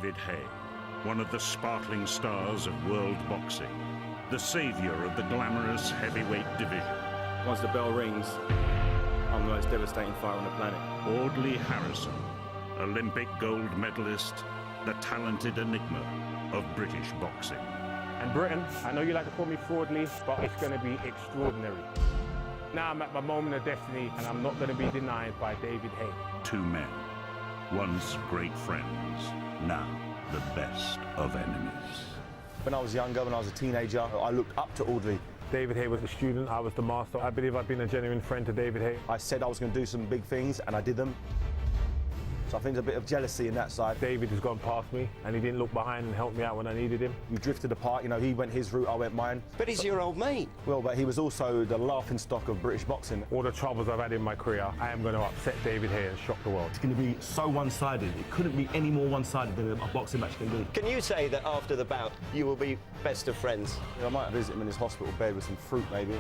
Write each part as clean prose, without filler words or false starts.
David Haye, one of the sparkling stars of world boxing, the saviour of the glamorous heavyweight division. Once the bell rings, I'm the most devastating fighter on the planet. Audley Harrison, Olympic gold medalist, the talented enigma of British boxing. And Britain, I know you like to call me fraudly, but it's going to be extraordinary. Now I'm at my moment of destiny, and I'm not going to be denied by David Haye. Two men, once great friends, now the best of enemies. When I was younger, when I was a teenager, I looked up to Audley. David Haye was the student, I was the master. I believe I've been a genuine friend to David Haye. I said I was going to do some big things, and I did them. So I think there's a bit of jealousy in that side. David has gone past me, and he didn't look behind and help me out when I needed him. We drifted apart, you know, he went his route, I went mine. But he's your old mate. Well, but he was also the laughingstock of British boxing. All the troubles I've had in my career, I am going to upset David Haye and shock the world. It's going to be so one-sided. It couldn't be any more one-sided than a boxing match can be. Can you say that after the bout, you will be best of friends? I might visit him in his hospital bed with some fruit, maybe.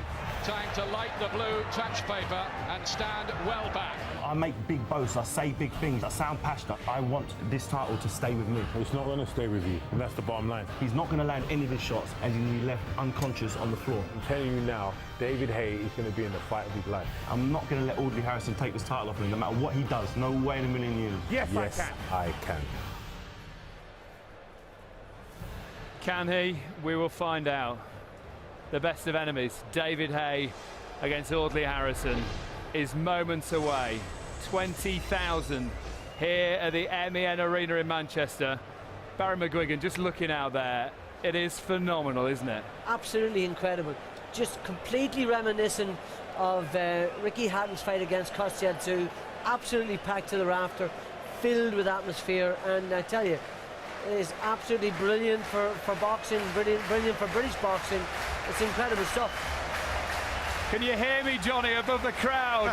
Time to light the blue touch paper and stand well back. I make big boasts, I say big things, I sound passionate. I want this title to stay with me. It's not going to stay with you, and that's the bottom line. He's not going to land any of his shots, and he's going to be left unconscious on the floor. I'm telling you now, David Haye is going to be in the fight of his life. I'm not going to let Audley Harrison take this title off him, no matter what he does. No way in a million years. Yes, I can. I can. Can he? We will find out. The best of enemies, David Haye against Audley Harrison, is moments away. 20,000 here at the M.E.N Arena in Manchester. Barry McGuigan, just looking out there, it is phenomenal, isn't it? Absolutely incredible. Just completely reminiscent of Ricky Hatton's fight against Kostiantzu. Absolutely packed to the rafter, filled with atmosphere, and I tell you, it is absolutely brilliant for boxing, brilliant for British boxing. It's incredible stuff. Can you hear me, Johnny, above the crowd?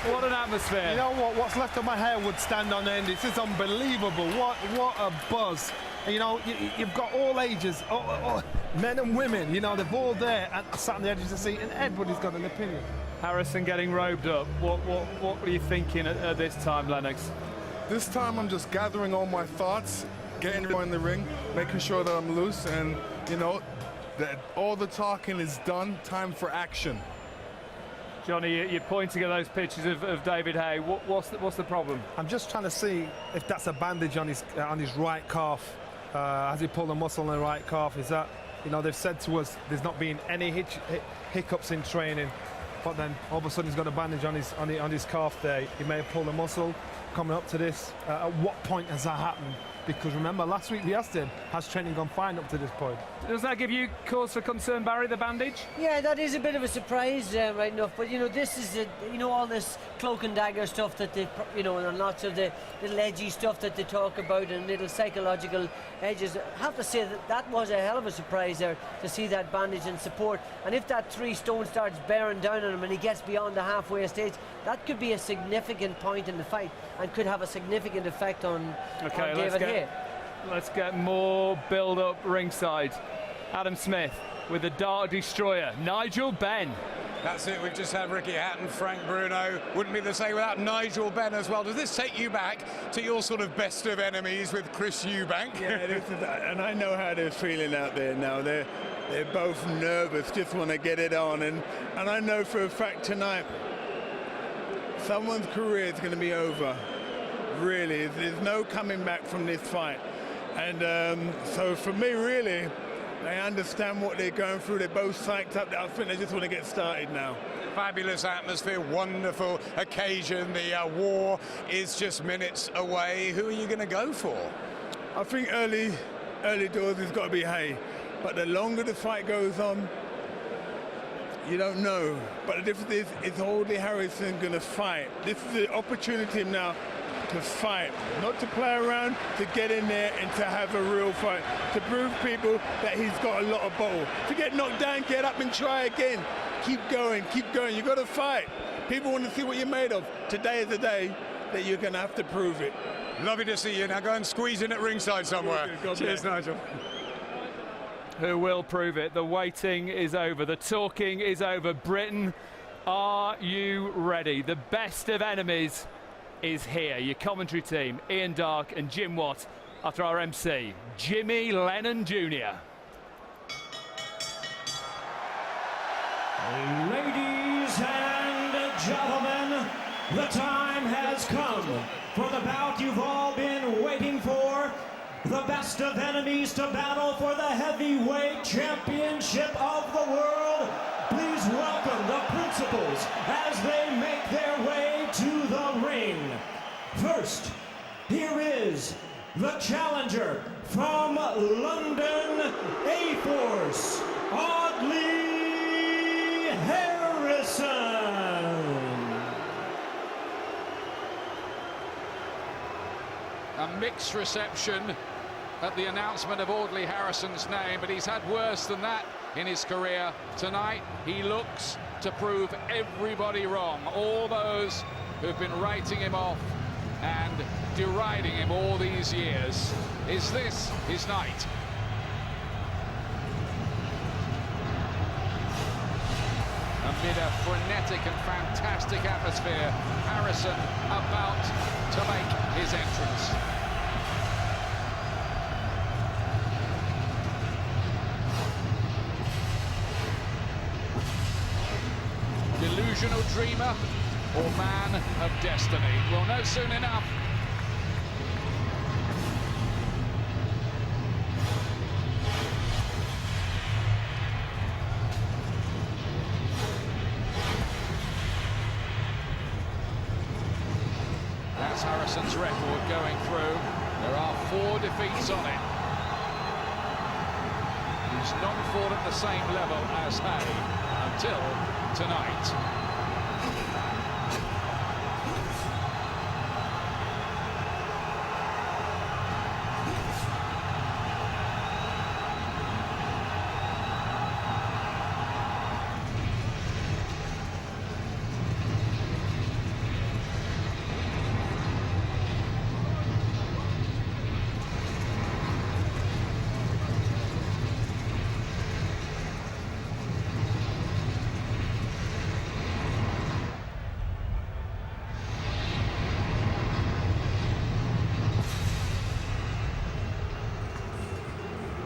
What an atmosphere. You know what? What's left of my hair would stand on end. This is unbelievable. What a buzz. You know, you've got all ages, men and women, you know, they're all there and sat on the edge of the seat, and everybody's got an opinion. Harrison getting robed up. What were you thinking at this time, Lennox? This time I'm just gathering all my thoughts, getting in the ring, making sure that I'm loose, and, you know, that all the talking is done. Time for action. Johnny, you're pointing at those pictures of David Haye. What's the problem? I'm just trying to see if that's a bandage on his right calf. Has he pulled a muscle on the right calf? Is that, you know, they've said to us there's not been any hiccups in training, but then all of a sudden he's got a bandage on his calf there. He may have pulled a muscle coming up to this. At what point has that happened? Because remember, last week we asked him, has training gone fine up to this point? Does that give you cause for concern, Barry, the bandage? Yeah, that is a bit of a surprise, right enough. But, you know, this is, you know, all this cloak and dagger stuff that they, you know, and lots of the little edgy stuff that they talk about and little psychological edges. I have to say that was a hell of a surprise there to see that bandage and support. And if that 3 stone starts bearing down on him and he gets beyond the halfway stage, that could be a significant point in the fight and could have a significant effect on David Haye. Let's get more build-up ringside. Adam Smith with the Dark Destroyer, Nigel Benn. That's it, we've just had Ricky Hatton, Frank Bruno. Wouldn't be the same without Nigel Benn as well. Does this take you back to your sort of best of enemies with Chris Eubank? Yeah, and I know how they're feeling out there now. They're both nervous, just want to get it on. And I know for a fact tonight, someone's career is going to be over. Really, there's no coming back from this fight. And so for me, really, they understand what they're going through. They're both psyched up. I think they just want to get started now. Fabulous atmosphere, wonderful occasion. The war is just minutes away. Who are you going to go for? I think early doors has got to be Haye. But the longer the fight goes on, you don't know. But the difference is Audley Harrison going to fight. This is the opportunity now to fight, not to play around, to get in there and to have a real fight, to prove people that he's got a lot of bottle. To get knocked down, get up and try again. Keep going, you got to fight. People want to see what you're made of. Today is the day that you're going to have to prove it. Lovely to see you. Now go and squeeze in at ringside somewhere. Cheers, Nigel. Who will prove it? The waiting is over, the talking is over. Britain, are you ready? The best of enemies is here. Your commentary team, Ian Darke and Jim Watt, after our MC, Jimmy Lennon Jr. Ladies and gentlemen, the time has come for the bout you've all been waiting for. The best of enemies to battle for the heavyweight championship of the world. Please welcome the principals as they make their way to the ring. First, here is the challenger from London, A-Force, Audley Harrison. A mixed reception at the announcement of Audley Harrison's name, but he's had worse than that in his career. Tonight, he looks to prove everybody wrong. All those who've been writing him off and deriding him all these years. Is this his night? Amid a frenetic and fantastic atmosphere, Harrison about to make his entrance. Delusional dreamer or man of destiny? We'll know soon enough. That's Harrison's record going through. There are 4 defeats on it. He's not fought at the same level as Haye until tonight.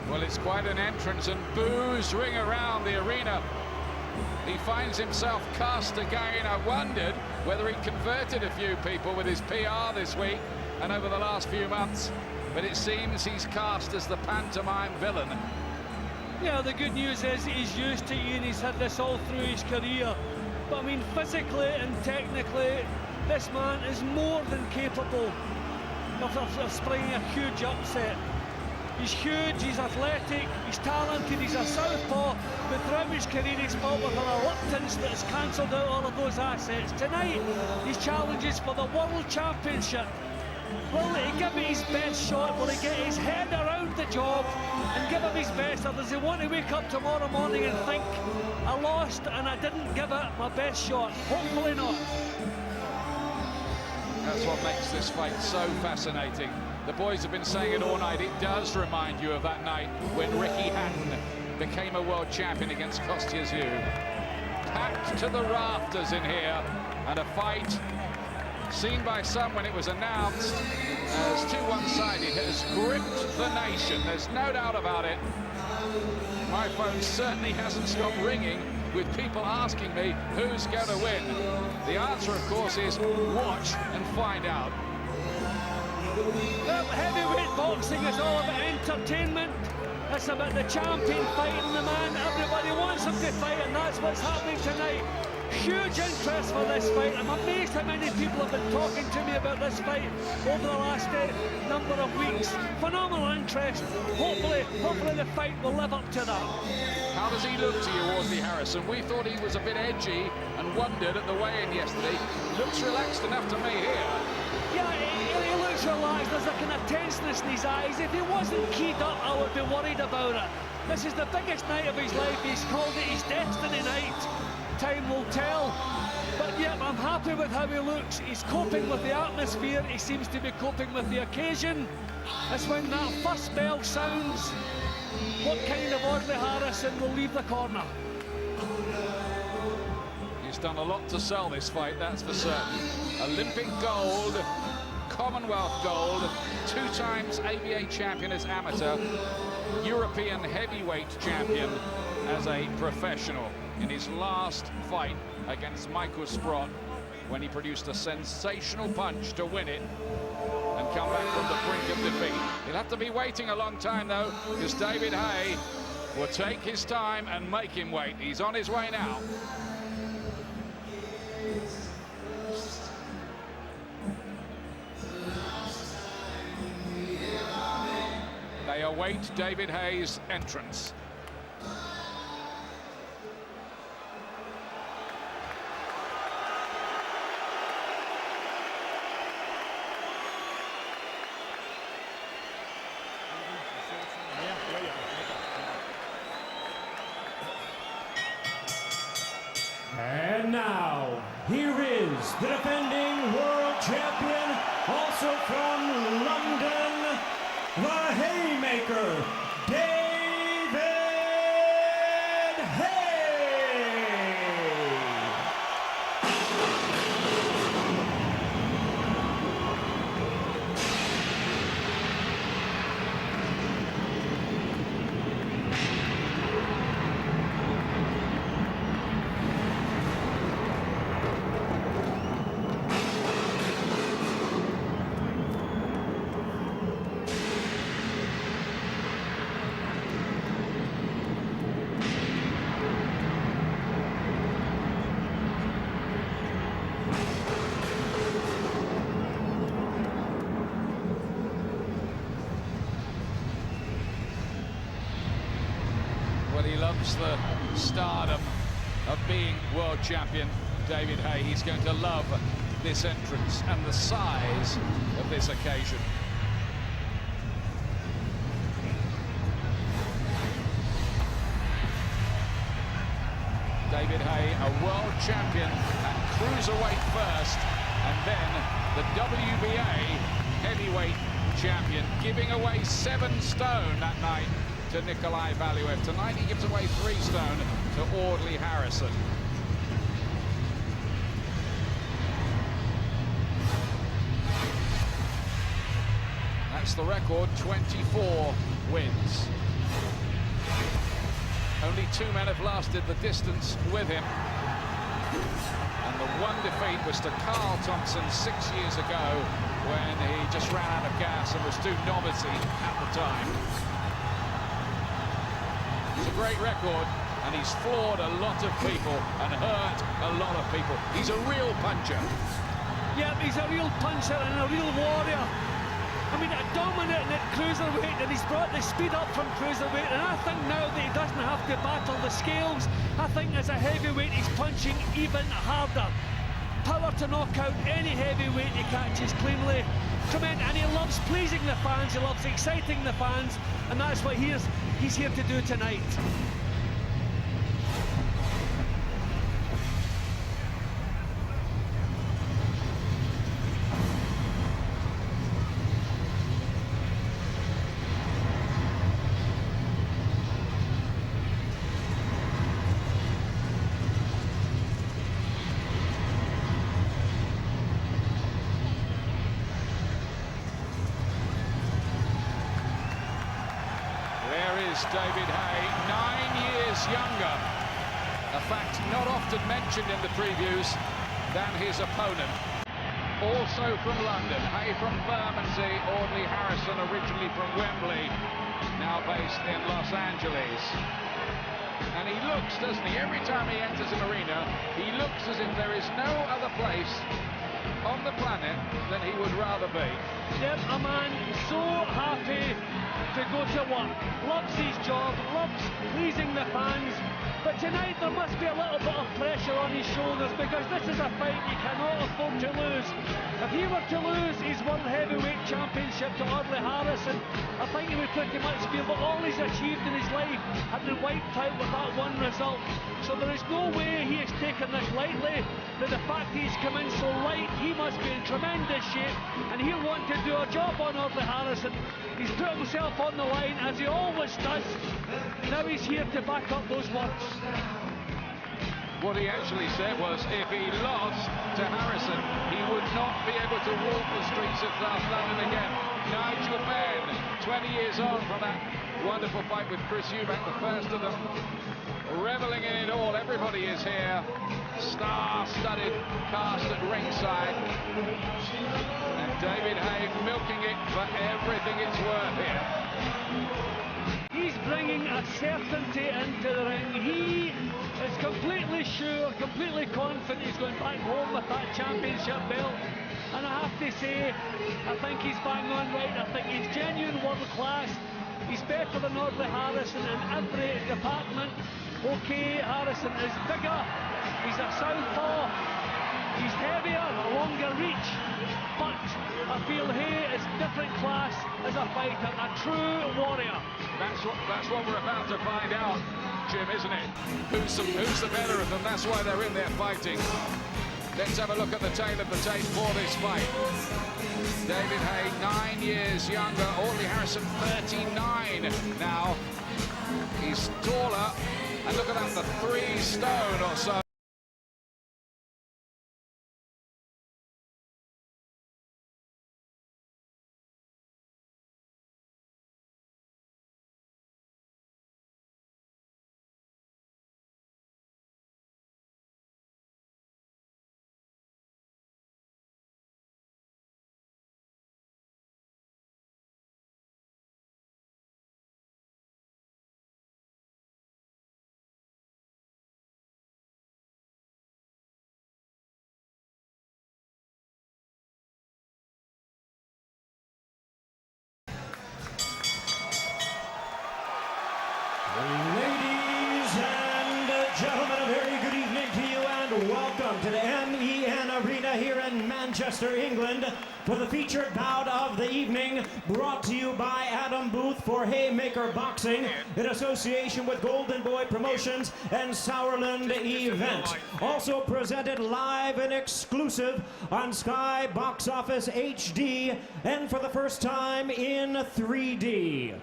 Well, it's quite an entrance, and boos ring around the arena. He finds himself cast again. I wondered whether he converted a few people with his PR this week and over the last few months, but it seems he's cast as the pantomime villain. Yeah, the good news is he's used to it and he's had this all through his career. But I mean, physically and technically, this man is more than capable of springing a huge upset. He's huge, he's athletic, he's talented, he's a southpaw, but throughout his career he's fought with a reluctance that has cancelled out all of those assets. Tonight, his challenge is for the World Championship. Will he give it his best shot? Will he get his head around the job and give him his best? Or does he want to wake up tomorrow morning and think, I lost and I didn't give it my best shot? Hopefully not. That's what makes this fight so fascinating. The boys have been saying it all night. It does remind you of that night when Ricky Hatton became a world champion against Kostya's Yu. Packed to the rafters in here, and a fight seen by some when it was announced as too one-sided has gripped the nation. There's no doubt about it. My phone certainly hasn't stopped ringing with people asking me who's going to win. The answer, of course, is watch and find out. Well, heavyweight boxing is all about entertainment. It's about the champion fighting the man. Everybody wants him to fight, and that's what's happening tonight. Huge interest for this fight. I'm amazed how many people have been talking to me about this fight over the last number of weeks. Phenomenal interest. Hopefully the fight will live up to that. How does he look to you, Audley Harrison? We thought he was a bit edgy and wondered at the weigh-in yesterday. Looks relaxed enough to me here. Yeah, he looks relaxed. There's a kind of tenseness in his eyes. If he wasn't keyed up, I would be worried about it. This is the biggest night of his life. He's called it his destiny night. Time will tell. But yeah, I'm happy with how he looks. He's coping with the atmosphere. He seems to be coping with the occasion. It's when that first bell sounds, what kind of Audley Harrison will leave the corner. He's done a lot to sell this fight, that's for certain. Olympic gold, Commonwealth gold, 2 times ABA champion as amateur, European heavyweight champion as a professional in his last fight against Michael Sprott, when he produced a sensational punch to win it and come back from the brink of defeat. He'll have to be waiting a long time, though, because David Haye will take his time and make him wait. He's on his way now. They await David Haye's entrance. And now, here is the defending world champion, also from London, the Haymaker, David Haye. He loves the stardom of being world champion, David Haye. He's going to love this entrance and the size of this occasion. David Haye, a world champion at cruiserweight first, and then the WBA heavyweight champion, giving away 7 stone that night to Nikolai Valuev. Tonight he gives away 3 stone to Audley Harrison. That's the record, 24 wins. Only 2 men have lasted the distance with him. And the one defeat was to Carl Thompson 6 years ago, when he just ran out of gas and was too novicy at the time. It's a great record, and he's floored a lot of people and hurt a lot of people. He's a real puncher. Yeah, he's a real puncher and a real warrior. I mean, dominating at cruiserweight, and he's brought the speed up from cruiserweight, and I think now that he doesn't have to battle the scales, I think as a heavyweight he's punching even harder. Power to knock out any heavyweight he catches cleanly. Tremendous, and he loves pleasing the fans, he loves exciting the fans, and that's what he's here to do tonight. David Haye, 9 years younger, a fact not often mentioned in the previews, than his opponent. Also from London, Haye from Bermondsey, Audley Harrison originally from Wembley, now based in Los Angeles. And he looks, doesn't he, every time he enters an arena, he looks as if there is no other place on the planet than he would rather be. Yep, a man so happy to go to work, loves his job, loves pleasing the fans, but tonight there must be a little bit of pressure on his shoulders, because this is a fight he cannot afford to lose. If he were to lose his World Heavyweight Championship to Audley Harrison, I think he would pretty much feel that all he's achieved in his life had been wiped out with that one result. So there is no way he has taken this lightly, that the fact he's come in so light, he must be in tremendous shape, and he'll want to do a job on Audley Harrison. He's put himself on the line, as he always does. Now he's here to back up those words. What he actually said was if he lost to Harrison, he would not be able to walk the streets of South London again. Nigel M.E.N, 20 years on from that wonderful fight with Chris Eubank, the first of them, reveling in it all. Everybody is here. Star-studded cast at ringside. And David Haye milking it for everything it's worth here. He's bringing a certainty into the ring. He is completely sure, completely confident he's going back home with that championship belt. And I have to say, I think he's bang on right. I think he's genuine world class. He's better than Audley Harrison in every department. Okay, Harrison is bigger. He's a southpaw. He's heavier, a longer reach. But I feel Haye is different class as a fighter, a true warrior. That's what we're about to find out, Jim, isn't it? Who's the better of them? That's why they're in there fighting. Let's have a look at the tail of the tape for this fight. David Haye, 9 years younger. Audley Harrison, 39 now. He's taller. And look at that, the 3 stone or so. Ladies and gentlemen, a very good evening to you and welcome to the M.E.N Arena here in Manchester, England for the featured bout of the evening, brought to you by Adam Booth for Haymaker Boxing in association with Golden Boy Promotions and Sauerland Event. Also presented live and exclusive on Sky Box Office HD and for the first time in 3D.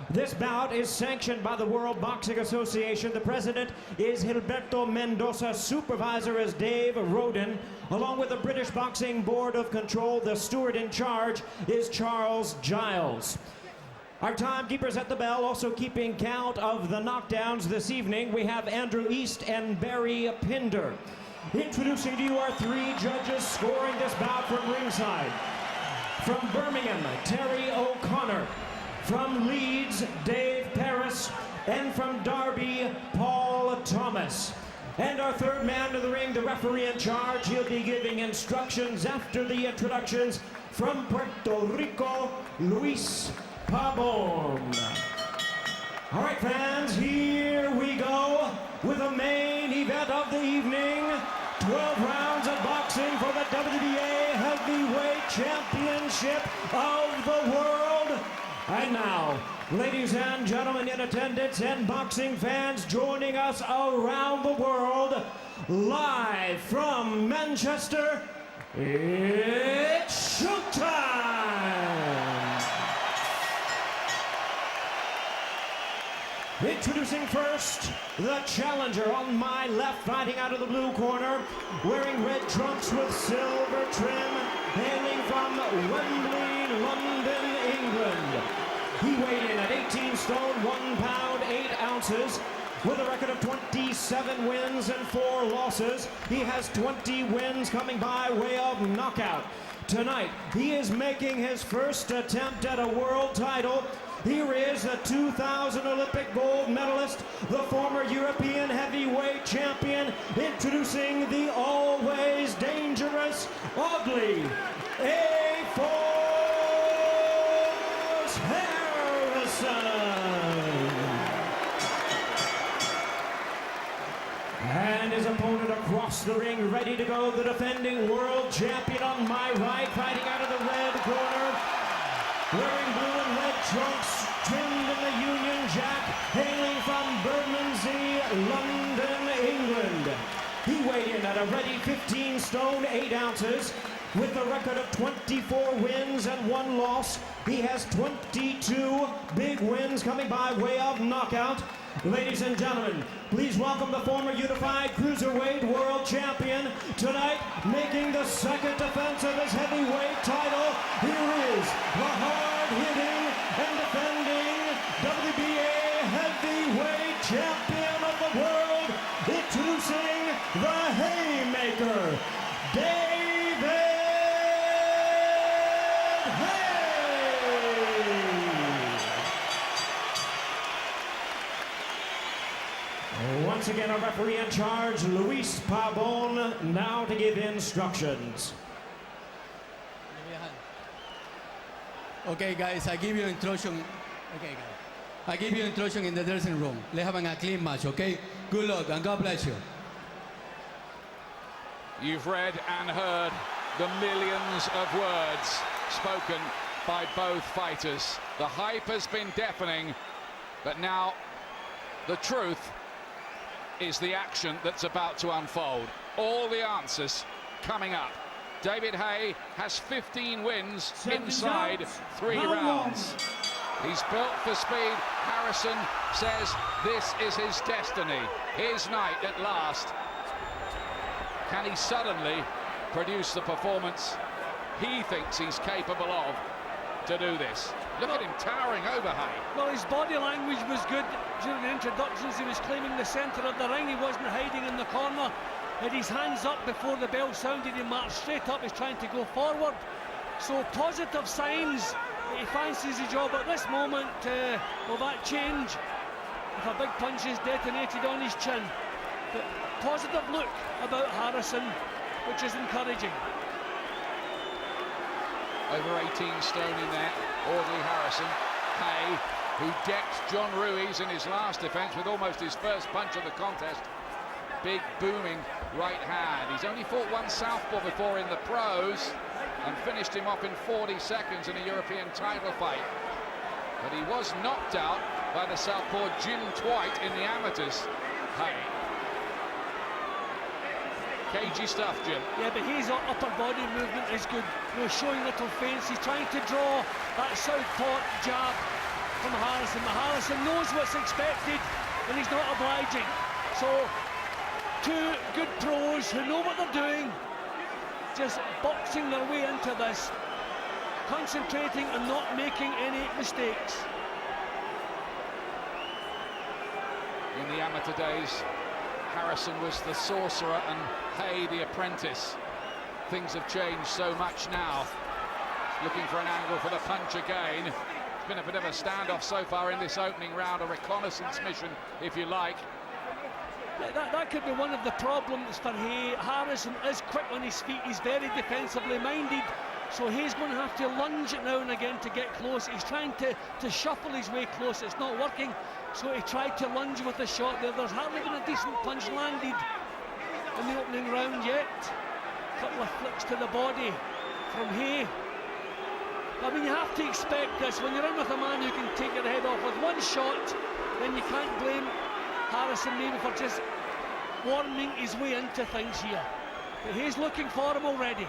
This bout is sanctioned by the World Boxing Association. The president is Gilberto Mendoza. Supervisor is Dave Roden. Along with the British Boxing Board of Control, the steward in charge is Charles Giles. Our timekeepers at the bell also keeping count of the knockdowns this evening. We have Andrew East and Barry Pinder. Introducing to you our 3 judges scoring this bout from ringside. From Birmingham, Terry O'Connor. From Leeds, Dave Parris, and from Derby, Paul Thomas. And our third man to the ring, the referee in charge. He'll be giving instructions after the introductions from Puerto Rico, Luis Pabon. All right, fans, here we go with the main event of the evening. 12 rounds of boxing for the WBA Heavyweight Championship of the world. And now, ladies and gentlemen in attendance and boxing fans joining us around the world, live from Manchester, it's showtime! Introducing first, the challenger on my left, fighting out of the blue corner, wearing red trunks with silver trim, hailing from Wembley, London, England. He weighed in at 18 stone, 1 pound, 8 ounces. With a record of 27 wins and 4 losses, he has 20 wins coming by way of knockout. Tonight, he is making his first attempt at a world title. Here is the 2000 Olympic gold medalist, the former European heavyweight champion, introducing the always dangerous Audley Harrison. And his opponent across the ring, ready to go, the defending world champion on my right, fighting out of the red corner, wearing blue and red trunks, trimmed in the Union Jack, hailing from Bermondsey, London, England. He weighed in at a ready 15 stone, 8 ounces. With a record of 24 wins and 1 loss, he has 22 big wins coming by way of knockout. Ladies and gentlemen, please welcome the former unified cruiserweight world champion. Tonight, making the second defense of his heavyweight title, here is the hard-hitting and defending WBA heavyweight champion of the world, introducing the Haymaker, David Haye. Once again, our referee in charge, Luis Pabon, now to give instructions. Okay, guys, I give you instruction. Okay, guys, I give you instruction in the dressing room. Let's have a clean match, okay? Good luck and God bless you. You've read and heard the millions of words spoken by both fighters. The hype has been deafening, but now the truth is the action that's about to unfold. All the answers coming up. David Haye has 15 wins inside 3 rounds. He's built for speed. Harrison says this is his destiny, his night at last. Can he suddenly produce the performance he thinks he's capable of to do this? Look at him towering over Haye. Well, his body language was good during the introductions. He was claiming the centre of the ring. He wasn't hiding in the corner. Had his hands up before the bell sounded. He marched straight up. He's trying to go forward. So positive signs that he fancies his job at this moment. Will that change if a big punch is detonated on his chin? But positive look about Harrison, which is encouraging. Over 18 stone in there, Audley Harrison. Haye, who decked John Ruiz in his last defence with almost his first punch of the contest. Big booming right hand. He's only fought one southpaw before in the pros and finished him off in 40 seconds in a European title fight. But he was knocked out by the southpaw Jim Twite in the amateurs. Haye. Cagey stuff, Jim. Yeah, but his upper body movement is good. You know, showing little feints. He's trying to draw that southpaw jab from Harrison. But Harrison knows what's expected and he's not obliging. So, two good pros who know what they're doing, just boxing their way into this, concentrating and not making any mistakes. In the amateur days, Harrison was the sorcerer and Haye the apprentice. Things have changed so much now. Looking for an angle for the punch again. It's been a bit of a standoff so far in this opening round, a reconnaissance mission, if you like. That could be one of the problems for Haye. Harrison is quick on his feet. He's very defensively minded. So Haye's going to have to lunge it now and again to get close. He's trying to shuffle his way close. It's not working. So he tried to lunge with a shot there. There's hardly been a decent punch landed in the opening round yet. A couple of flicks to the body from Haye. I mean, you have to expect this. When you're in with a man who can take your head off with one shot, then you can't blame Harrison maybe for just warming his way into things here. But Haye's looking for him already.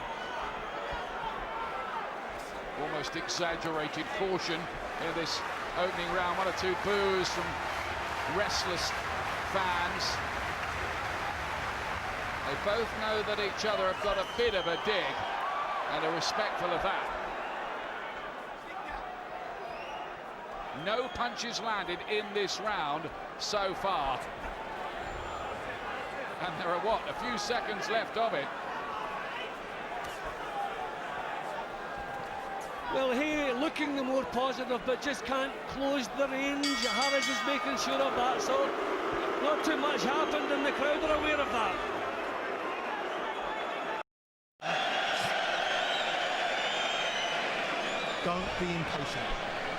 Almost exaggerated caution in this opening round. 1 or 2 boos from restless fans. They both know that each other have got a bit of a dig and are respectful of that. No punches landed in this round so far. And there are, what, a few seconds left of it. Well, Haye looking the more positive, but just can't close the range. Harris is making sure of that, so not too much happened, and the crowd are aware of that. Don't be impatient.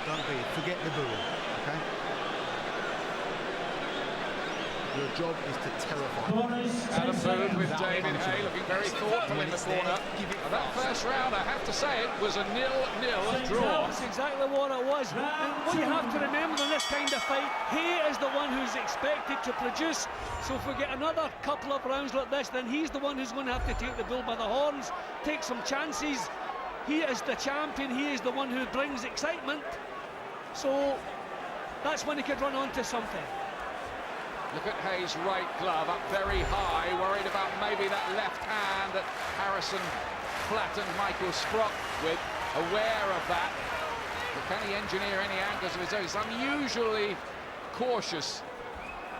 Don't be. Forget the booing, okay? Your job is to terrify. Adam Booth with David Haye looking very thoughtful in the corner. That first round, I have to say, it was a 0-0 draw. That's exactly what it was. And what you have to remember in this kind of fight, Haye is the one who's expected to produce. So if we get another couple of rounds like this, then he's the one who's going to have to take the bull by the horns, take some chances. He is the champion. He is the one who brings excitement. So that's when he could run onto something. Look at Haye's right glove up very high, worried about maybe that left hand that Harrison flattened Michael Sprott with, aware of that. But can he engineer any angles of his own? He's unusually cautious,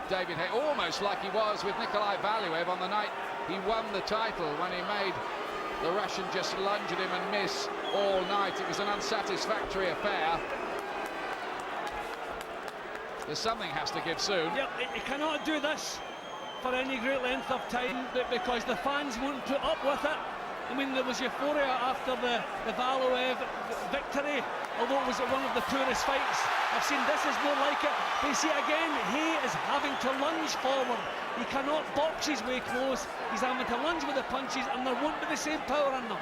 David Haye, almost like he was with Nikolai Valuev on the night he won the title, when he made the Russian just lunge at him and miss all night. It was an unsatisfactory affair. There's something has to give soon. Yep, he cannot do this for any great length of time, because the fans won't put up with it. I mean, there was euphoria after the Valuev victory, although it was one of the poorest fights I've seen. This is more like it. But you see, again, Haye is having to lunge forward. He cannot box his way close. He's having to lunge with the punches, and there won't be the same power in them.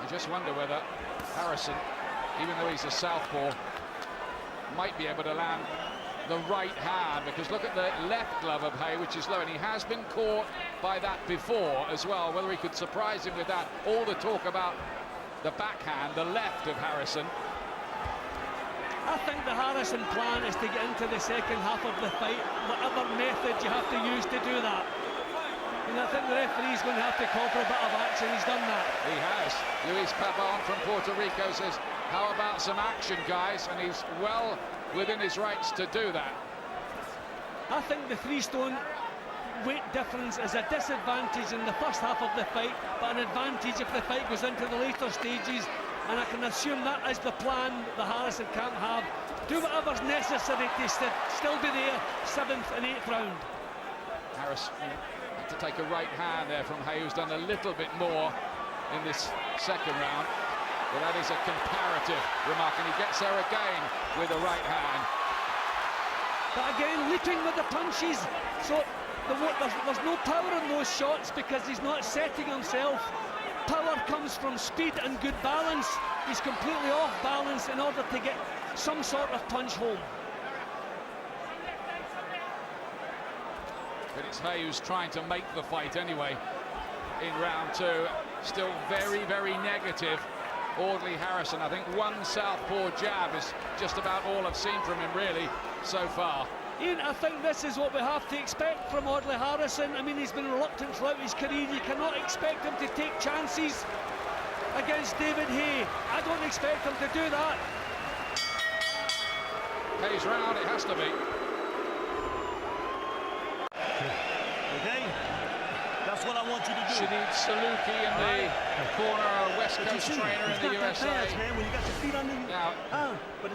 I just wonder whether Harrison, even though he's a southpaw, might be able to land the right hand, because look at the left glove of Haye, which is low, and he has been caught by that before as well. Whether he could surprise him with that. All the talk about the backhand, the left of Harrison. I think the Harrison plan is to get into the second half of the fight, whatever method you have to use to do that. And I think the referee's going to have to call for a bit of action. He's done that. He has. Luis Pabon from Puerto Rico says, how about some action, guys? And he's well within his rights to do that. I think the 3-stone weight difference is a disadvantage in the first half of the fight, but an advantage if the fight goes into the later stages. And I can assume that is the plan the Harrison can't have. Do whatever's necessary to still be there, 7th and 8th round. Harris had to take a right hand there from Haye, who's done a little bit more in this second round. But that is a comparative remark, and he gets there again with a right hand. But again, leaping with the punches. So there's no power in those shots because he's not setting himself. Power comes from speed and good balance. He's completely off balance in order to get some sort of punch home. But it's Haye who's trying to make the fight anyway in round 2. Still very, very negative. Audley Harrison, I think one southpaw jab is just about all I've seen from him really so far. Ian, I think this is what we have to expect from Audley Harrison. I mean, he's been reluctant throughout his career. You cannot expect him to take chances against David Haye. I don't expect him to do that. Haye's round, it has to be. Okay, that's what I want you to do. Shadid Saluki in the corner, West Coast trainer in the USA. Pass, man, when you got your feet under you. Now,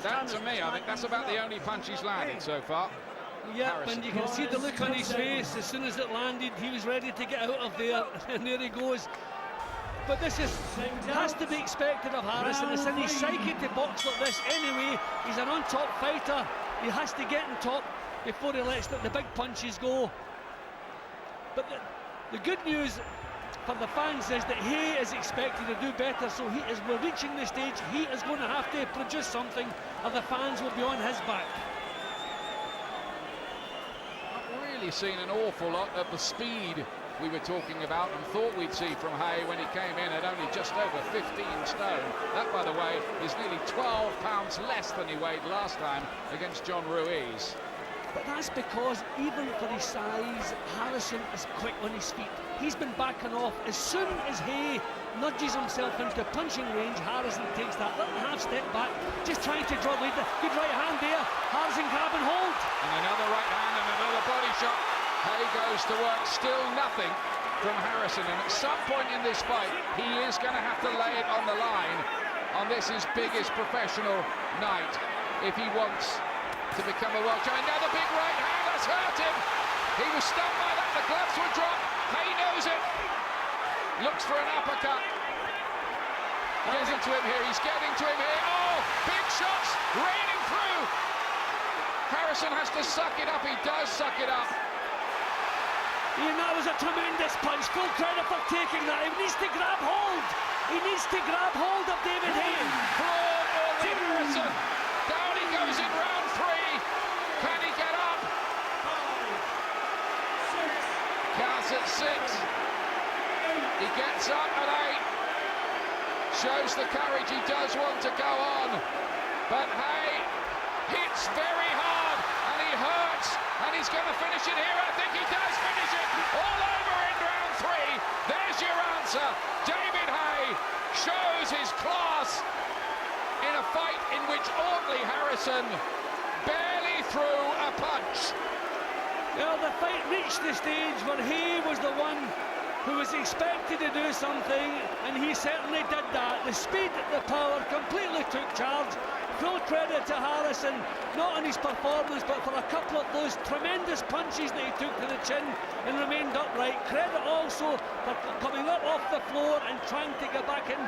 that to me, I think that's about the only punch he's landed so far. Yeah, and you can see the look on his face. As soon as it landed, he was ready to get out of there, and there he goes. But this has to be expected of Harrison. It's in his psyche to box like this anyway. He's an on-top fighter. He has to get on top before he lets the big punches go. But the good news for the fans is that Haye is expected to do better, so as we're reaching the stage, he is going to have to produce something, or the fans will be on his back. Really seen an awful lot of the speed we were talking about and thought we'd see from Haye when he came in at only just over 15 stone. That, by the way, is nearly 12 pounds less than he weighed last time against John Ruiz. But that's because, even for his size, Harrison is quick on his feet. He's been backing off. As soon as Haye nudges himself into punching range, Harrison takes that little half step back, just trying to draw lead. Good right hand there. Harrison grab and hold. And another right hand and another body shot. Haye goes to work, still nothing from Harrison. And at some point in this fight, he is going to have to lay it on the line on this his biggest professional night if he wants to become a world champion. Another big right hand has hurt him. He was stunned by that. The gloves were dropped. Haye knows it. Looks for an uppercut. Getting to him here. He's getting to him here. Oh, big shots raining through. Harrison has to suck it up. He does suck it up. Ian, that was a tremendous punch. Full credit for taking that. He needs to grab hold. He needs to grab hold of David Haye. Claude Audley Harrison. Down he goes in round 3. Can he get up? Counts at 6. He gets up at 8. Shows the courage he does want to go on. But Haye hits very hard, and he hurt chance, and he's going to finish it here. I think he does finish it all over in round 3. There's your answer. David Haye shows his class in a fight in which Audley Harrison barely threw a punch. Well, the fight reached the stage where Haye was the one who was expected to do something, and he certainly did that. The speed, the power completely took charge. Full credit to Harrison, not on his performance, but for a couple of those tremendous punches that he took to the chin and remained upright. Credit also for coming up off the floor and trying to get back in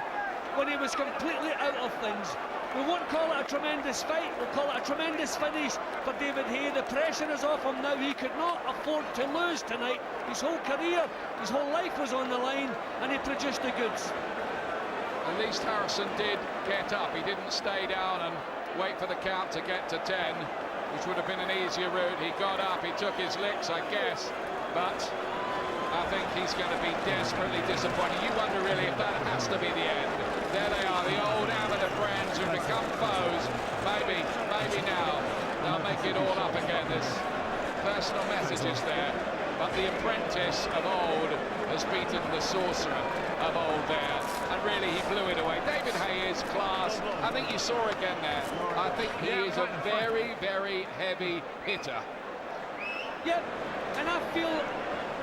when he was completely out of things. We won't call it a tremendous fight, we'll call it a tremendous finish for David Haye. The pressure is off him now. He could not afford to lose tonight. His whole career, his whole life was on the line, and he produced the goods. At least Harrison did get up. He didn't stay down and wait for the count to get to 10, which would have been an easier route. He got up, he took his licks, I guess, but I think he's going to be desperately disappointed. You wonder really if that has to be the end. There they are, the old amateur friends who become foes. Maybe now they'll make it all up again. There's personal messages there, but the apprentice of old has beaten the sorcerer of old there, and really he blew it away. David Haye is class. I think you saw again there. I think he is a very, very heavy hitter. Yep, and I feel,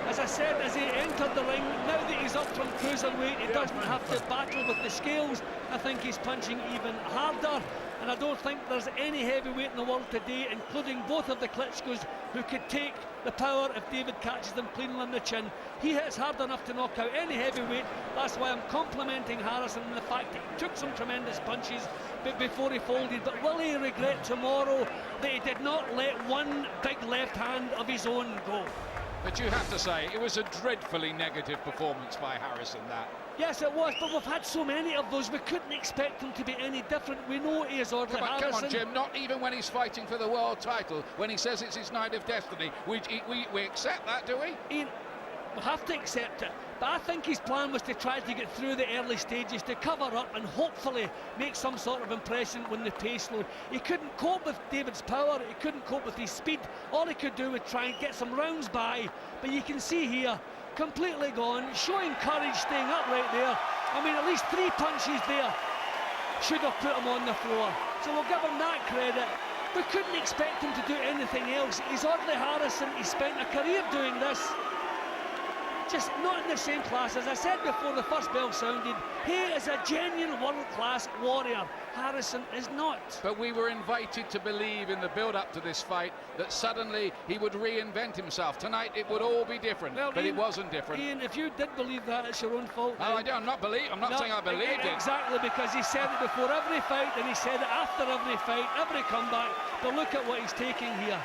as I said, as he entered the ring, now that he's up from cruiserweight, he doesn't have to battle with the scales. I think he's punching even harder, and I don't think there's any heavyweight in the world today, including both of the Klitschkos, who could take the power if David catches them clean on the chin. He hits hard enough to knock out any heavyweight. That's why I'm complimenting Harrison on the fact that he took some tremendous punches before he folded. But will he regret tomorrow that he did not let one big left hand of his own go? But you have to say, it was a dreadfully negative performance by Harrison, that. Yes, it was, but we've had so many of those, we couldn't expect him to be any different. We know he is Audley Harrison. Come on, Jim, not even when he's fighting for the world title, when he says it's his night of destiny. We accept that, do we? Ian, we have to accept it, but I think his plan was to try to get through the early stages, to cover up and hopefully make some sort of impression when the pace slowed. He couldn't cope with David's power, he couldn't cope with his speed. All he could do was try and get some rounds by, but you can see here, completely gone, showing courage, staying upright there. I mean, at least 3 punches there should have put him on the floor, so we'll give him that credit. We couldn't expect him to do anything else. He's Audley Harrison, he spent a career doing this. Just not in the same class. As I said before the first bell sounded, he is a genuine world-class warrior. Harrison is not. But we were invited to believe in the build-up to this fight that suddenly he would reinvent himself. Tonight it would all be different, well, but Ian, it wasn't different. Ian, if you did believe that, it's your own fault. No, I don't. I'm not saying I believed it. Exactly, because he said it before every fight, and he said it after every fight, every comeback. But look at what he's taking here.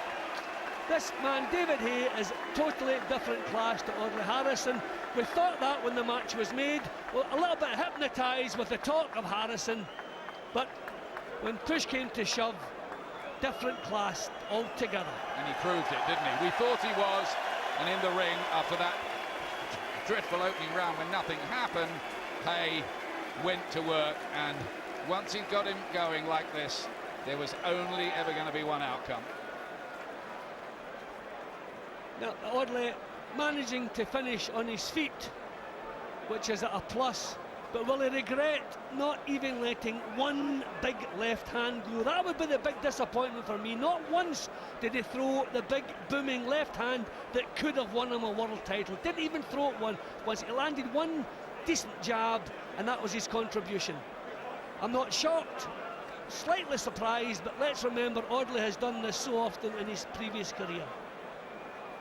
This man, David Haye, is totally different class to Audley Harrison. We thought that when the match was made. Well, a little bit hypnotised with the talk of Harrison, but when push came to shove, different class altogether. And he proved it, didn't he? We thought he was, and in the ring, after that dreadful opening round when nothing happened, Haye went to work, and once he got him going like this, there was only ever going to be one outcome. Now, Audley managing to finish on his feet, which is a plus, but will he regret not even letting one big left hand go? That would be the big disappointment for me. Not once did he throw the big booming left hand that could have won him a world title. Didn't even throw it once. He landed one decent jab, and that was his contribution. I'm not shocked, slightly surprised, but let's remember Audley has done this so often in his previous career.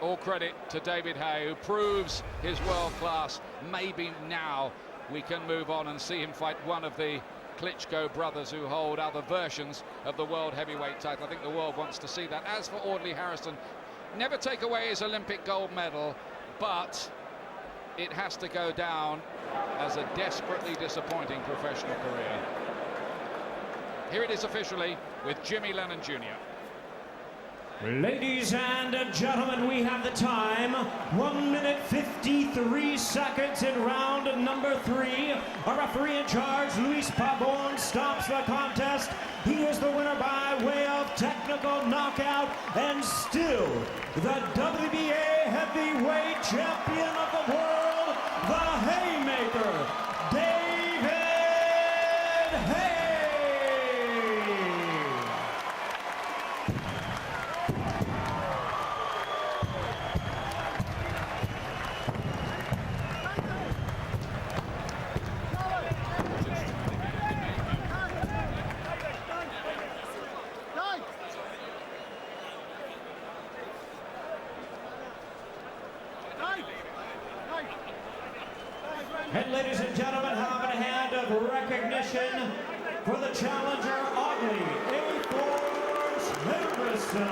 All credit to David Haye, who proves his world class. Maybe now we can move on and see him fight one of the Klitschko brothers who hold other versions of the world heavyweight title. I think the world wants to see that. As for Audley Harrison, never take away his Olympic gold medal, but it has to go down as a desperately disappointing professional career. Here it is officially with Jimmy Lennon Jr. Ladies and gentlemen, we have the time, 1 minute 53 seconds. seconds in round number 3. Our referee in charge, Luis Pabon, stops the contest. He is the winner by way of technical knockout and still the WBA heavyweight champion of the world, the Haymaker, David Haye. And ladies and gentlemen, having a hand of recognition for the challenger, Audley Harrison.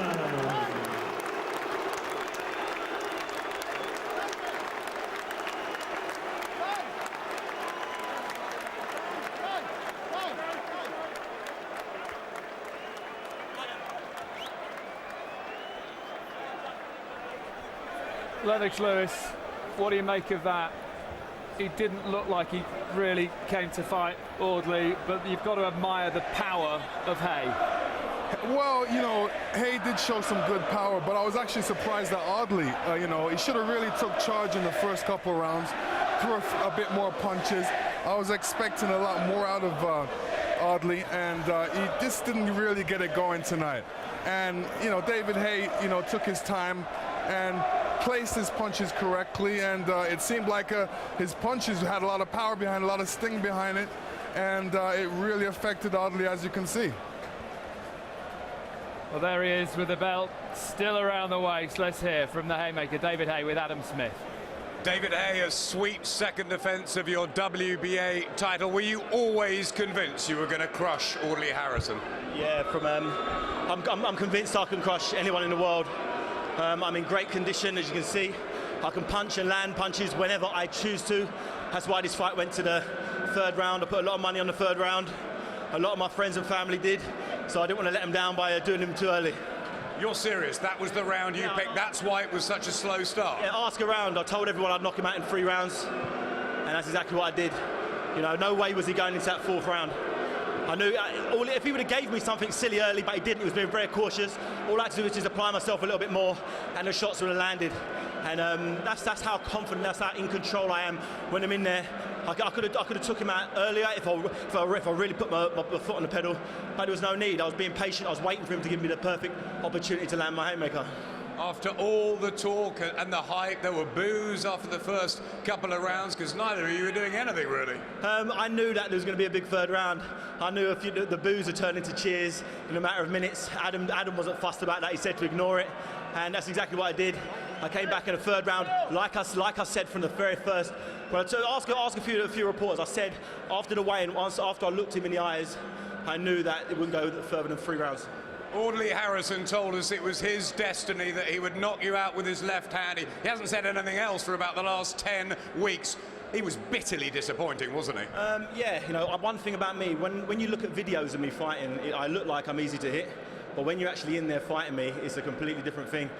Lennox Lewis, what do you make of that? He didn't look like he really came to fight Audley, but you've got to admire the power of Haye. Well, you know, Haye did show some good power, but I was actually surprised that Audley, you know, he should have really took charge in the first couple of rounds, threw a bit more punches. I was expecting a lot more out of Audley, and he just didn't really get it going tonight. And, you know, David Haye, you know, took his time and placed his punches correctly, and it seemed like his punches had a lot of power behind, a lot of sting behind it, and it really affected Audley, as you can see. Well, there he is with the belt still around the waist. Let's hear from the Haymaker, David Haye, with Adam Smith. David Haye, a sweet second defence of your WBA title. Were you always convinced you were going to crush Audley Harrison? Yeah, I'm convinced I can crush anyone in the world. I'm in great condition, as you can see. I can punch and land punches whenever I choose to. That's why this fight went to the third round. I put a lot of money on the third round. A lot of my friends and family did, so I didn't want to let them down by doing them too early. You're serious? That was the round you picked? That's why it was such a slow start? Yeah, ask around. I told everyone I'd knock him out in 3 rounds, and that's exactly what I did. You know, no way was he going into that 4th round. I knew if he would have gave me something silly early, but he didn't. He was being very cautious. All I had to do was just apply myself a little bit more, and the shots would have landed. And that's how confident, that's how in control I am when I'm in there. I could have took him out earlier if I really put my foot on the pedal, but there was no need. I was being patient. I was waiting for him to give me the perfect opportunity to land my haymaker. After all the talk and the hype, there were boos after the first couple of rounds because neither of you were doing anything really. I knew that there was going to be a big third round. I knew the boos would turn into cheers in a matter of minutes. Adam wasn't fussed about that. He said to ignore it, and that's exactly what I did. I came back in the third round, like I said from the very first. But to ask a few reporters, I said after the weigh-in, after I looked him in the eyes, I knew that it wouldn't go further than 3 rounds. Audley Harrison told us it was his destiny that he would knock you out with his left hand. He hasn't said anything else for about the last 10 weeks. He was bitterly disappointing, wasn't he? Yeah, you know, one thing about me, when you look at videos of me fighting, I look like I'm easy to hit. But when you're actually in there fighting me, it's a completely different thing.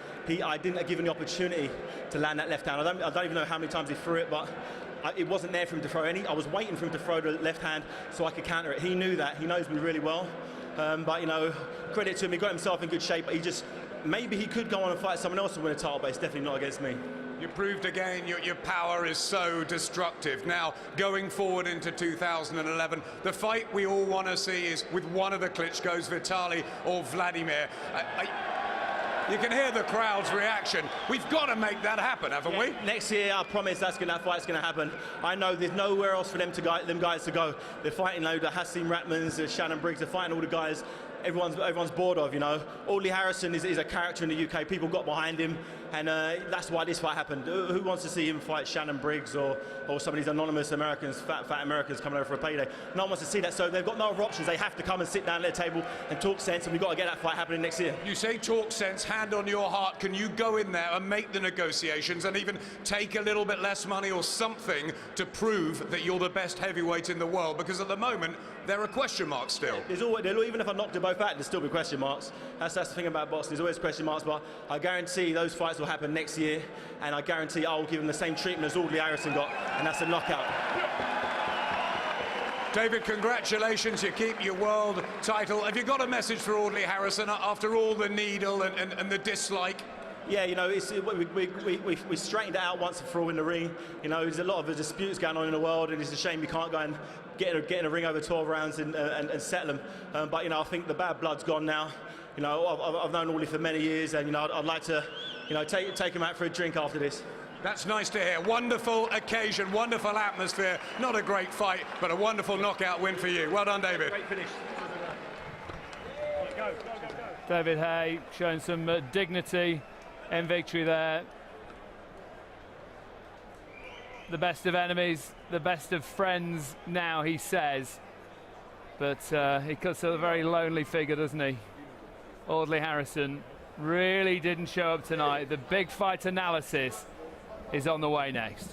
I didn't give him the opportunity to land that left hand. I don't even know how many times he threw it, but it wasn't there for him to throw any. I was waiting for him to throw the left hand so I could counter it. He knew that. He knows me really well. But, you know, credit to him, he got himself in good shape, but maybe he could go on and fight someone else to win a title, but it's definitely not against me. You proved again your power is so destructive. Now, going forward into 2011, the fight we all want to see is with one of the Klitschkos, Vitaly or Vladimir. You can hear the crowd's reaction. We've got to make that happen, haven't we? Next year, I promise that fight's going to happen. I know there's nowhere else for them guys to go. They're fighting the Hassim Ratmans, the Shannon Briggs, they're fighting all the guys everyone's bored of, you know. Audley Harrison is a character in the UK. People got behind him, and that's why this fight happened. Who wants to see him fight Shannon Briggs or some of these anonymous Americans, fat Americans coming over for a payday? No one wants to see that, so they've got no other options. They have to come and sit down at the table and talk sense, and we've got to get that fight happening next year. You say talk sense, hand on your heart. Can you go in there and make the negotiations and even take a little bit less money or something to prove that you're the best heavyweight in the world? Because at the moment, there are question marks still. Even if I knocked them both out, there'll still be question marks. That's the thing about boxing. There's always question marks, but I guarantee those fights will will happen next year, and I guarantee I will give him the same treatment as Audley Harrison got, and that's a knockout. David, congratulations, you keep your world title. Have you got a message for Audley Harrison after all the needle and the dislike? Yeah, you know, we straightened it out once and for all in the ring. You know, there's a lot of disputes going on in the world, and it's a shame you can't go and get in a ring over 12 rounds and settle them. But, you know, I think the bad blood's gone now. You know, I've known Audley for many years, and, you know, I'd like to, you know, take him out for a drink after this. That's nice to hear. Wonderful occasion, wonderful atmosphere. Not a great fight, but a wonderful knockout win for you. Well done, David. Great finish. David Haye showing some dignity in victory there. The best of enemies, the best of friends now, he says. But he cuts a very lonely figure, doesn't he? Audley Harrison really didn't show up tonight. The big fight analysis is on the way next.